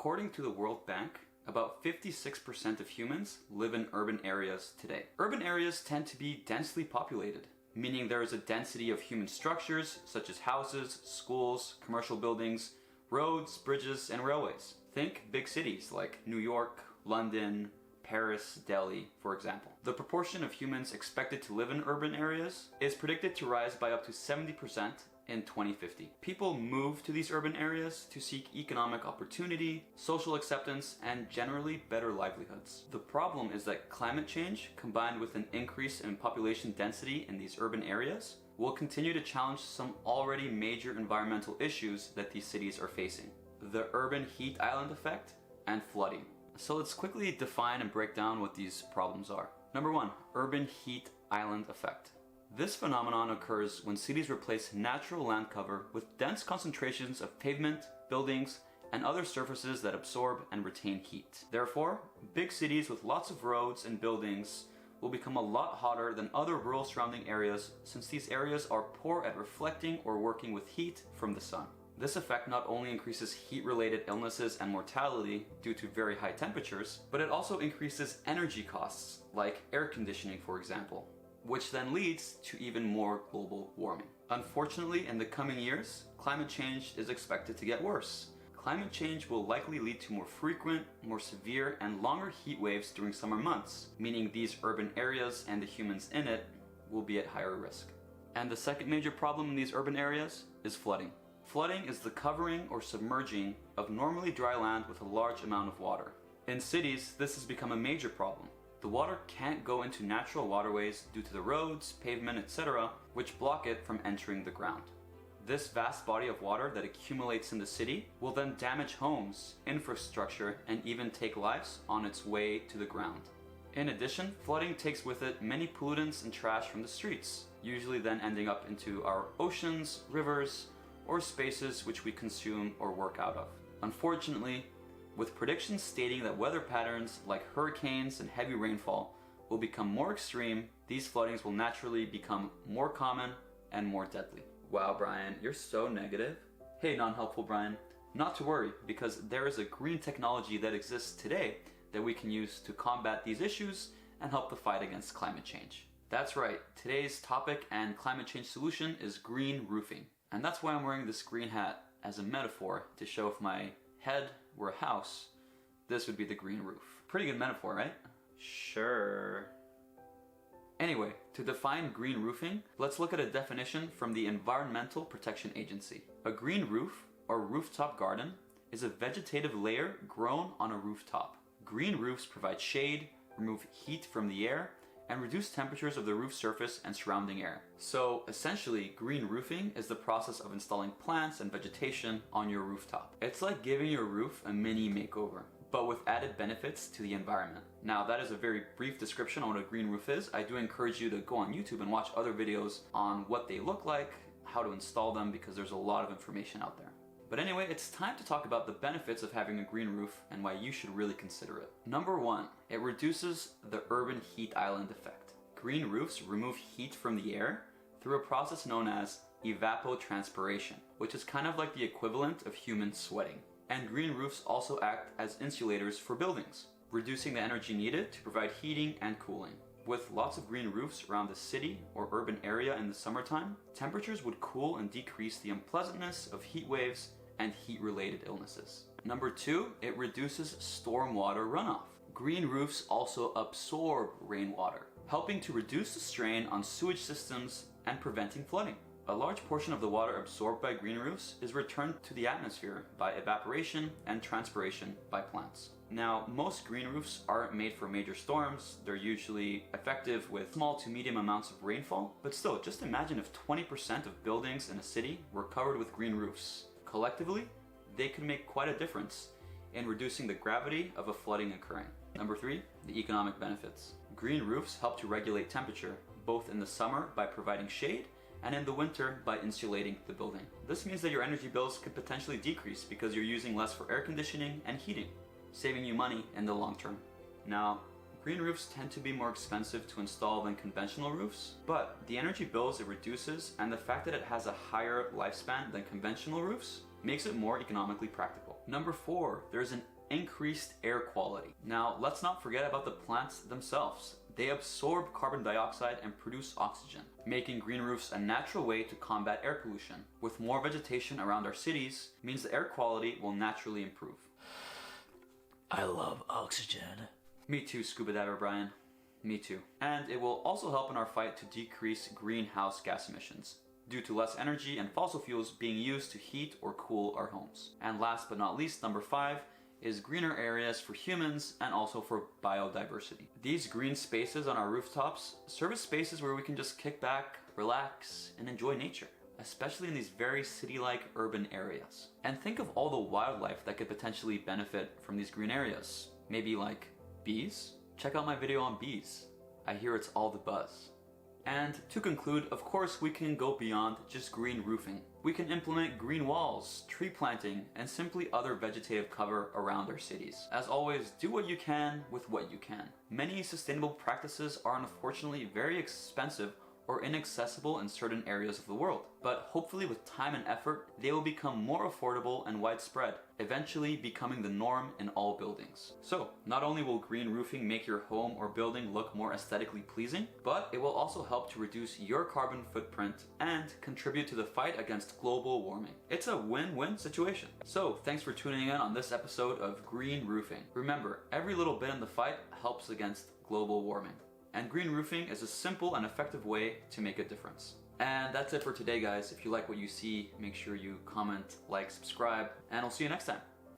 According to the World Bank, about 56% of humans live in urban areas today. Urban areas tend to be densely populated, meaning there is a density of human structures such as houses, schools, commercial buildings, roads, bridges, and railways. Think big cities like New York, London, Paris, Delhi, for example. The proportion of humans expected to live in urban areas is predicted to rise by up to 70% in 2050. People move to these urban areas to seek economic opportunity, social acceptance, and generally better livelihoods. The problem is that climate change, combined with an increase in population density in these urban areas, will continue to challenge some already major environmental issues that these cities are facing: the urban heat island effect and flooding. So let's quickly define and break down what these problems are. Number one, urban heat island effect. This phenomenon occurs when cities replace natural land cover with dense concentrations of pavement, buildings, and other surfaces that absorb and retain heat. Therefore, big cities with lots of roads and buildings will become a lot hotter than other rural surrounding areas, since these areas are poor at reflecting or working with heat from the sun. This effect not only increases heat-related illnesses and mortality due to very high temperatures, but it also increases energy costs, like air conditioning, for example, which then leads to even more global warming. Unfortunately, in the coming years, climate change is expected to get worse. Climate change will likely lead to more frequent, more severe, and longer heat waves during summer months, meaning these urban areas and the humans in it will be at higher risk. And the second major problem in these urban areas is flooding. Flooding is the covering or submerging of normally dry land with a large amount of water. In cities, this has become a major problem. The water can't go into natural waterways due to the roads, pavement, etc., which block it from entering the ground. This vast body of water that accumulates in the city will then damage homes, infrastructure, and even take lives on its way to the ground. In addition, flooding takes with it many pollutants and trash from the streets, usually then ending up into our oceans, rivers, or spaces which we consume or work out of. Unfortunately, with predictions stating that weather patterns like hurricanes and heavy rainfall will become more extreme, these floodings will naturally become more common and more deadly. Wow, Brian, you're so negative. Hey, non-helpful Brian, not to worry, because there is a green technology that exists today that we can use to combat these issues and help the fight against climate change. That's right, today's topic and climate change solution is green roofing. And that's why I'm wearing this green hat as a metaphor to show if my head were a house, this would be the green roof. Pretty good metaphor, right? Sure. Anyway, to define green roofing, let's look at a definition from the Environmental Protection Agency. A green roof, or rooftop garden, is a vegetative layer grown on a rooftop. Green roofs provide shade, remove heat from the air, and reduce temperatures of the roof surface and surrounding air. So essentially, green roofing is the process of installing plants and vegetation on your rooftop. It's like giving your roof a mini makeover, but with added benefits to the environment. Now, that is a very brief description on what a green roof is. I do encourage you to go on YouTube and watch other videos on what they look like, how to install them, because there's a lot of information out there. But anyway, it's time to talk about the benefits of having a green roof and why you should really consider it. Number one, it reduces the urban heat island effect. Green roofs remove heat from the air through a process known as evapotranspiration, which is kind of like the equivalent of human sweating. And green roofs also act as insulators for buildings, reducing the energy needed to provide heating and cooling. With lots of green roofs around the city or urban area in the summertime, temperatures would cool and decrease the unpleasantness of heat waves and heat-related illnesses. Number two, it reduces stormwater runoff. Green roofs also absorb rainwater, helping to reduce the strain on sewage systems and preventing flooding. A large portion of the water absorbed by green roofs is returned to the atmosphere by evaporation and transpiration by plants. Now, most green roofs aren't made for major storms. They're usually effective with small to medium amounts of rainfall, but still, just imagine if 20% of buildings in a city were covered with green roofs. Collectively, they could make quite a difference in reducing the gravity of a flooding occurring. Number three, the economic benefits. Green roofs help to regulate temperature, both in the summer by providing shade and in the winter by insulating the building. This means that your energy bills could potentially decrease because you're using less for air conditioning and heating, saving you money in the long term. Now, green roofs tend to be more expensive to install than conventional roofs, but the energy bills it reduces and the fact that it has a higher lifespan than conventional roofs makes it more economically practical. Number 4, there's an increased air quality. Now, let's not forget about the plants themselves. They absorb carbon dioxide and produce oxygen, making green roofs a natural way to combat air pollution. With more vegetation around our cities, means the air quality will naturally improve. I love oxygen. Me too, Scuba Diver Brian. Me too. And it will also help in our fight to decrease greenhouse gas emissions, due to less energy and fossil fuels being used to heat or cool our homes. And last but not least, number 5, is greener areas for humans and also for biodiversity. These green spaces on our rooftops serve as spaces where we can just kick back, relax, and enjoy nature, especially in these very city-like urban areas. And think of all the wildlife that could potentially benefit from these green areas. Maybe like bees? Check out my video on bees. I hear it's all the buzz. And to conclude, of course, we can go beyond just green roofing. We can implement green walls, tree planting, and simply other vegetative cover around our cities. As always, do what you can with what you can. Many sustainable practices are unfortunately very expensive or inaccessible in certain areas of the world. But hopefully with time and effort, they will become more affordable and widespread, eventually becoming the norm in all buildings. So, not only will green roofing make your home or building look more aesthetically pleasing, but it will also help to reduce your carbon footprint and contribute to the fight against global warming. It's a win-win situation. So, thanks for tuning in on this episode of Green Roofing. Remember, every little bit in the fight helps against global warming. And green roofing is a simple and effective way to make a difference. And that's it for today, guys. If you like what you see, make sure you comment, like, subscribe, and I'll see you next time.